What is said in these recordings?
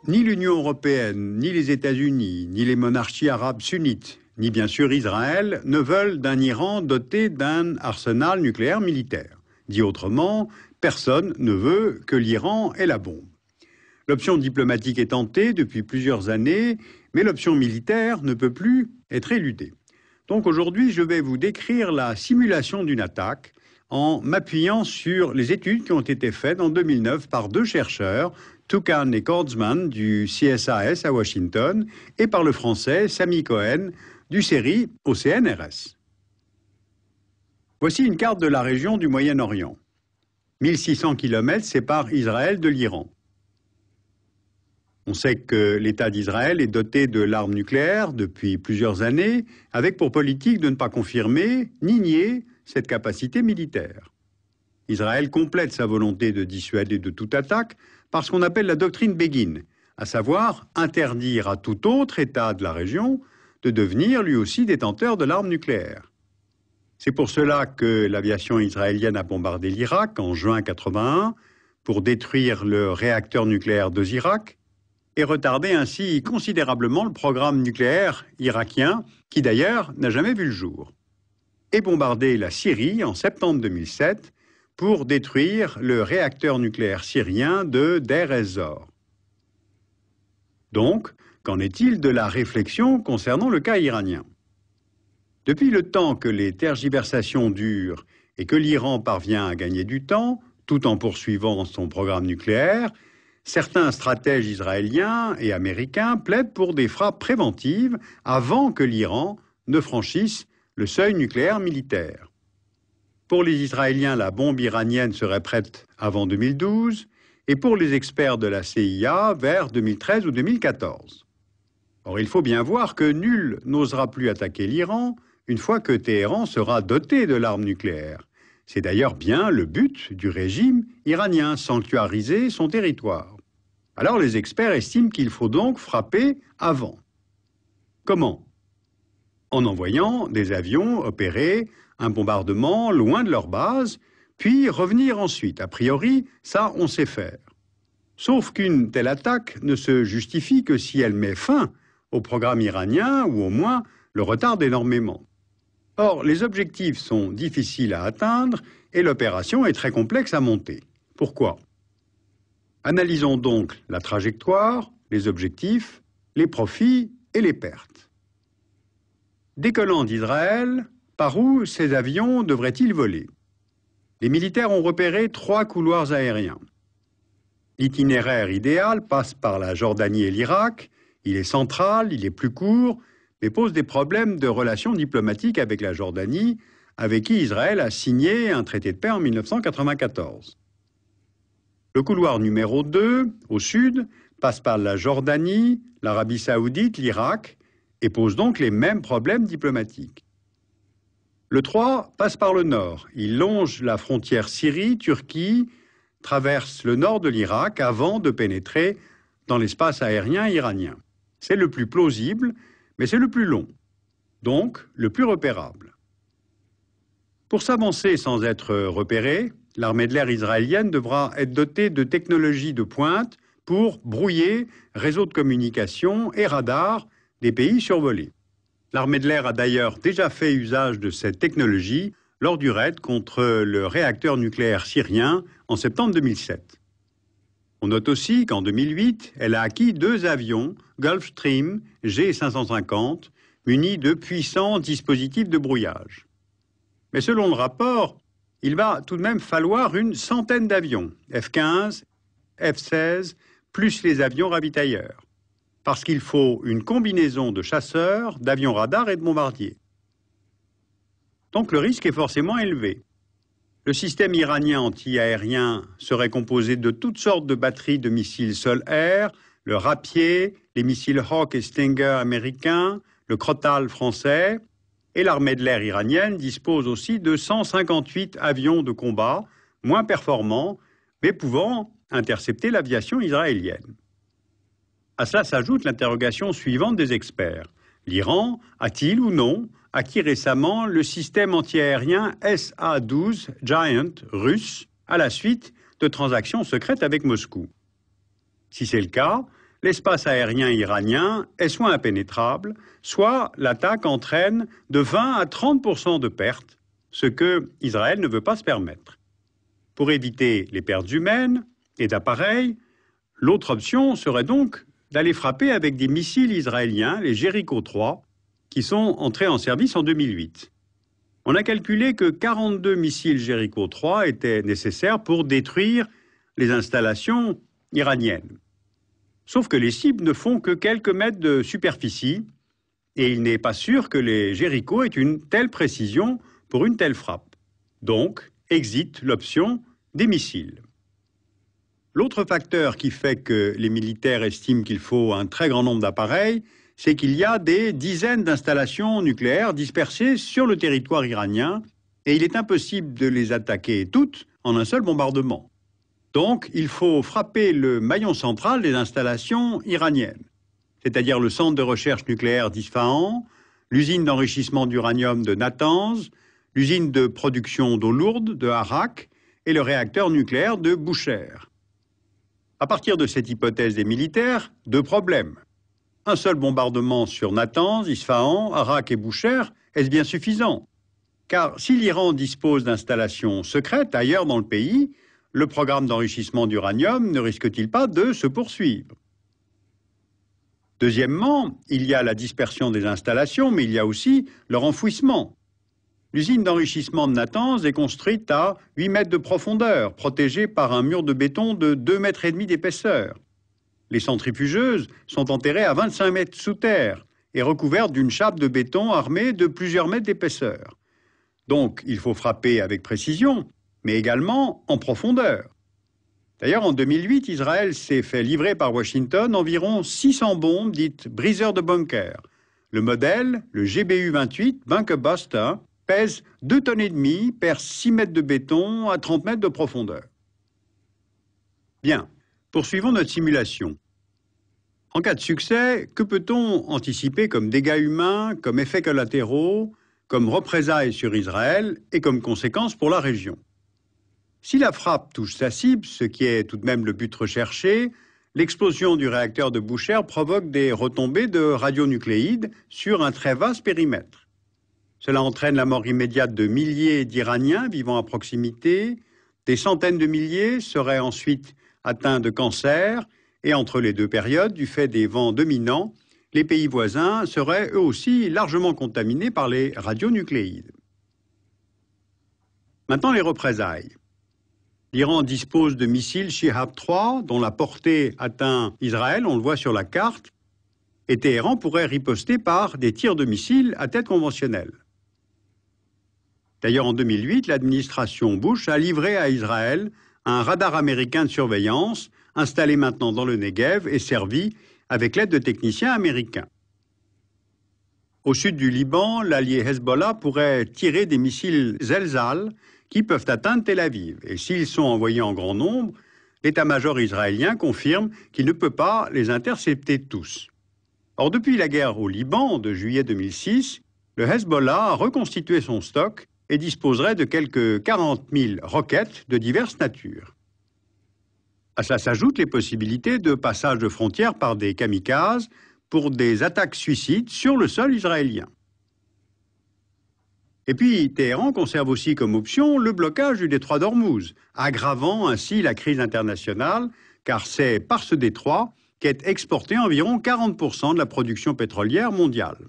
Ni l'Union européenne, ni les États-Unis, ni les monarchies arabes sunnites, ni bien sûr Israël, ne veulent d'un Iran doté d'un arsenal nucléaire militaire. Dit autrement, personne ne veut que l'Iran ait la bombe. L'option diplomatique est tentée depuis plusieurs années, mais l'option militaire ne peut plus être éludée. Donc aujourd'hui, je vais vous décrire la simulation d'une attaque en m'appuyant sur les études qui ont été faites en 2009 par deux chercheurs, Toucan et Kordsman du CSAS à Washington, et par le français Sami Cohen du CERI au CNRS. Voici une carte de la région du Moyen-Orient. 1600 km séparent Israël de l'Iran. On sait que l'État d'Israël est doté de l'arme nucléaire depuis plusieurs années, avec pour politique de ne pas confirmer ni nier cette capacité militaire. Israël complète sa volonté de dissuader de toute attaque par ce qu'on appelle la doctrine Begin, à savoir interdire à tout autre État de la région de devenir lui aussi détenteur de l'arme nucléaire. C'est pour cela que l'aviation israélienne a bombardé l'Irak en juin 1981 pour détruire le réacteur nucléaire de Zirak et retarder ainsi considérablement le programme nucléaire irakien, qui d'ailleurs n'a jamais vu le jour. Et bombarder la Syrie en septembre 2007 pour détruire le réacteur nucléaire syrien de Deir ez-Zor. Donc, qu'en est-il de la réflexion concernant le cas iranien? Depuis le temps que les tergiversations durent et que l'Iran parvient à gagner du temps, tout en poursuivant son programme nucléaire, certains stratèges israéliens et américains plaident pour des frappes préventives avant que l'Iran ne franchisse le seuil nucléaire militaire. Pour les Israéliens, la bombe iranienne serait prête avant 2012 et pour les experts de la CIA, vers 2013 ou 2014. Or, il faut bien voir que nul n'osera plus attaquer l'Iran une fois que Téhéran sera doté de l'arme nucléaire. C'est d'ailleurs bien le but du régime iranien, sanctuariser son territoire. Alors les experts estiment qu'il faut donc frapper avant. Comment? En envoyant des avions opérer un bombardement loin de leur base, puis revenir ensuite. A priori, ça, on sait faire. Sauf qu'une telle attaque ne se justifie que si elle met fin au programme iranien ou au moins le retarde énormément. Or, les objectifs sont difficiles à atteindre et l'opération est très complexe à monter. Pourquoi? Analysons donc la trajectoire, les objectifs, les profits et les pertes. Décollant d'Israël, par où ces avions devraient-ils voler? Les militaires ont repéré 3 couloirs aériens. L'itinéraire idéal passe par la Jordanie et l'Irak. Il est central, il est plus court, mais pose des problèmes de relations diplomatiques avec la Jordanie, avec qui Israël a signé un traité de paix en 1994. Le couloir numéro 2, au sud, passe par la Jordanie, l'Arabie saoudite, l'Irak, et pose donc les mêmes problèmes diplomatiques. Le 3 passe par le nord. Il longe la frontière Syrie-Turquie, traverse le nord de l'Irak avant de pénétrer dans l'espace aérien iranien. C'est le plus plausible, mais c'est le plus long, donc le plus repérable. Pour s'avancer sans être repéré, l'armée de l'air israélienne devra être dotée de technologies de pointe pour brouiller réseaux de communication et radars des pays survolés. L'armée de l'air a d'ailleurs déjà fait usage de cette technologie lors du raid contre le réacteur nucléaire syrien en septembre 2007. On note aussi qu'en 2008, elle a acquis 2 avions Gulfstream G550 munis de puissants dispositifs de brouillage. Mais selon le rapport, il va tout de même falloir une centaine d'avions, F-15, F-16, plus les avions ravitailleurs, parce qu'il faut une combinaison de chasseurs, d'avions radars et de bombardiers. Donc le risque est forcément élevé. Le système iranien anti-aérien serait composé de toutes sortes de batteries de missiles sol-air, le Rapier, les missiles Hawk et Stinger américains, le Crotale français, et l'armée de l'air iranienne dispose aussi de 158 avions de combat, moins performants, mais pouvant intercepter l'aviation israélienne. À cela s'ajoute l'interrogation suivante des experts. L'Iran a-t-il ou non acquis récemment le système antiaérien SA-12 Giant russe à la suite de transactions secrètes avec Moscou? Si c'est le cas, l'espace aérien iranien est soit impénétrable, soit l'attaque entraîne de 20 à 30% de pertes, ce que Israël ne veut pas se permettre. Pour éviter les pertes humaines et d'appareils, l'autre option serait donc d'aller frapper avec des missiles israéliens, les Jericho 3, qui sont entrés en service en 2008. On a calculé que 42 missiles Jericho 3 étaient nécessaires pour détruire les installations iraniennes. Sauf que les cibles ne font que quelques mètres de superficie et il n'est pas sûr que les Jericho aient une telle précision pour une telle frappe. Donc, exit l'option des missiles. L'autre facteur qui fait que les militaires estiment qu'il faut un très grand nombre d'appareils, c'est qu'il y a des dizaines d'installations nucléaires dispersées sur le territoire iranien et il est impossible de les attaquer toutes en un seul bombardement. Donc, il faut frapper le maillon central des installations iraniennes, c'est-à-dire le centre de recherche nucléaire d'Isfahan, l'usine d'enrichissement d'uranium de Natanz, l'usine de production d'eau lourde de Arak et le réacteur nucléaire de Bushehr. À partir de cette hypothèse des militaires, deux problèmes. Un seul bombardement sur Natanz, Isfahan, Arak et Bushehr, est-ce bien suffisant? Car si l'Iran dispose d'installations secrètes ailleurs dans le pays, le programme d'enrichissement d'uranium ne risque-t-il pas de se poursuivre? Deuxièmement, il y a la dispersion des installations, mais il y a aussi leur enfouissement. L'usine d'enrichissement de Natanz est construite à 8 mètres de profondeur, protégée par un mur de béton de 2,5 mètres d'épaisseur. Les centrifugeuses sont enterrées à 25 mètres sous terre et recouvertes d'une chape de béton armée de plusieurs mètres d'épaisseur. Donc, il faut frapper avec précision, mais également en profondeur. D'ailleurs, en 2008, Israël s'est fait livrer par Washington environ 600 bombes dites briseurs de bunkers. Le modèle, le GBU-28 Bunker Buster, pèse 2,5 tonnes, perd 6 mètres de béton à 30 mètres de profondeur. Bien, poursuivons notre simulation. En cas de succès, que peut-on anticiper comme dégâts humains, comme effets collatéraux, comme représailles sur Israël et comme conséquences pour la région? Si la frappe touche sa cible, ce qui est tout de même le but recherché, l'explosion du réacteur de Bushehr provoque des retombées de radionucléides sur un très vaste périmètre. Cela entraîne la mort immédiate de milliers d'Iraniens vivant à proximité, des centaines de milliers seraient ensuite atteints de cancer, et entre les deux périodes, du fait des vents dominants, les pays voisins seraient eux aussi largement contaminés par les radionucléides. Maintenant, les représailles. L'Iran dispose de missiles Shihab 3, dont la portée atteint Israël, on le voit sur la carte, et Téhéran pourrait riposter par des tirs de missiles à tête conventionnelle. D'ailleurs, en 2008, l'administration Bush a livré à Israël un radar américain de surveillance, installé maintenant dans le Negev et servi avec l'aide de techniciens américains. Au sud du Liban, l'allié Hezbollah pourrait tirer des missiles Zelzal qui peuvent atteindre Tel Aviv. Et s'ils sont envoyés en grand nombre, l'état-major israélien confirme qu'il ne peut pas les intercepter tous. Or, depuis la guerre au Liban de juillet 2006, le Hezbollah a reconstitué son stock et disposerait de quelques 40 000 roquettes de diverses natures. À cela s'ajoutent les possibilités de passage de frontières par des kamikazes pour des attaques suicides sur le sol israélien. Et puis, Téhéran conserve aussi comme option le blocage du détroit d'Ormuz, aggravant ainsi la crise internationale, car c'est par ce détroit qu'est exporté environ 40% de la production pétrolière mondiale.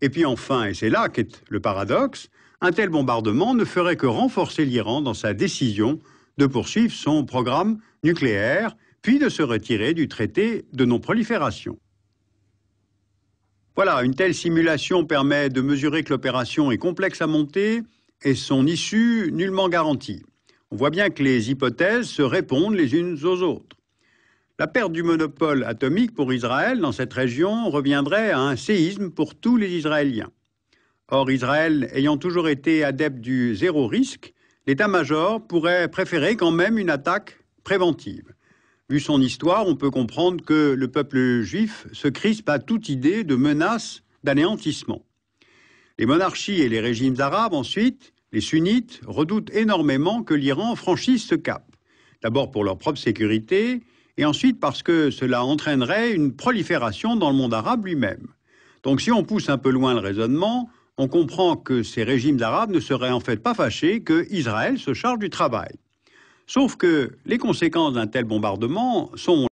Et puis enfin, et c'est là qu'est le paradoxe, un tel bombardement ne ferait que renforcer l'Iran dans sa décision de poursuivre son programme nucléaire, puis de se retirer du traité de non-prolifération. Voilà, une telle simulation permet de mesurer que l'opération est complexe à monter et son issue nullement garantie. On voit bien que les hypothèses se répondent les unes aux autres. La perte du monopole atomique pour Israël dans cette région reviendrait à un séisme pour tous les Israéliens. Or, Israël ayant toujours été adepte du zéro risque, l'état-major pourrait préférer quand même une attaque préventive. Vu son histoire, on peut comprendre que le peuple juif se crispe à toute idée de menace d'anéantissement. Les monarchies et les régimes arabes, ensuite, les sunnites, redoutent énormément que l'Iran franchisse ce cap. D'abord pour leur propre sécurité, et ensuite parce que cela entraînerait une prolifération dans le monde arabe lui-même. Donc si on pousse un peu loin le raisonnement, on comprend que ces régimes d'Arabes ne seraient en fait pas fâchés que Israël se charge du travail. Sauf que les conséquences d'un tel bombardement sont